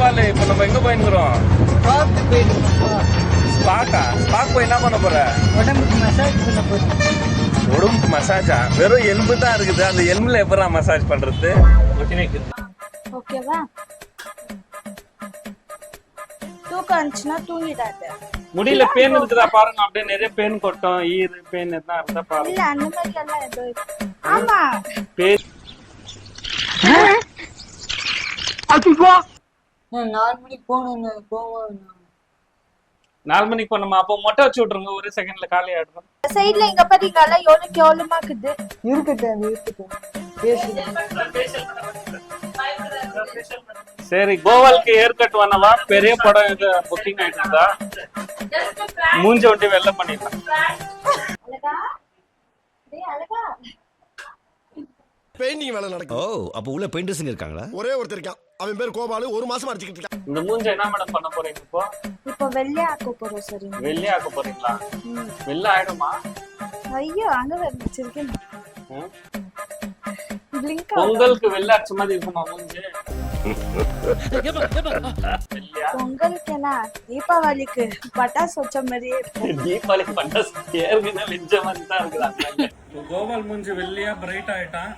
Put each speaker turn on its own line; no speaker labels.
கோபாலு, இப்ப நம்ம எங்க போயிருக்கிறோம்? ஸ்பாக்கா? ஸ்பாக் போய் என்ன பண்ண போற?
உடம்புக்கு மசாஜ் பண்ண போறேன்.
உடம்புக்கு மசாஜா? வெறும் எலும்பு தான் இருக்குது, அந்த எலும்புல எப்படா மசாஜ் பண்றது?
ஓகேவா? தூக்கம் வந்துச்சுன்னா தூங்கிடாத.
முடியல பேன் இருக்குதா பாருங்க, அப்படியே நிறைய பேன் கொட்டும், ஈரு பேன் எல்லாம் இருந்தா பாருங்க.
இல்ல அந்த மாதிரி எல்லாம் எதுவும் இல்ல. ஆமா
பேன்
4 மணிக்கு போகணும்.
4 மணிக்கு போனோமா? அப்போ மொட்டை வச்சு விட்டுருங்க, ஒரு செகண்ட்ல காலி ஆயிடும்.
சைடுல இங்க பாத்தீங்களா எவ்வளவு கேவலமா இருக்குது.
இருக்கட்டும் பேசுங்க.
சரி, கோவாலுக்கு ஹேர் கட் பண்ணவா? பெரிய படம் இது புக்கிங் ஆயிட்டு இருந்தா மூஞ்ச விட்டு வெள்ளை பண்ணிடலாம்.
அழகா டேய் அழகா
பெயிண்டிங் வேலை நடக்கும்.
ஓ, அப்ப உள்ள பெயிண்டர்ஸ்ங்க இருக்காங்களா?
ஒரே ஒருத்தர் இருக்கான், அவன் பேர் கோபாலு. 1 மாசமா அடிச்சுக்கிட்டு இருக்கான்.
இந்த மூஞ்ச என்ன மேடம் பண்ண போறீங்க இப்போ?
இப்போ வெள்ளை ஆக்க போறோம். சரி
வெள்ளை ஆக்க போறீங்களா? வெள்ளை ஆயிடுமா?
ஐயோ அங்க வச்சிருக்கேன். பிளிங்க்
பொங்கலுக்கு வெள்ளை அடிச்ச மாதிரி இருக்குமா மூஞ்சு?
பொங்கலுக்கு என்ன தீபாவளிக்கு பட்டாசு வச்ச மாதிரியே இருக்கும்.
தீபாவளி பட்டாசு ஏற்கனவே வெஞ்ச மாதிரி தான் இருக்குது. கோபால் மூஞ்சி வெள்ளையா பிரைட் ஆயிட்டான்.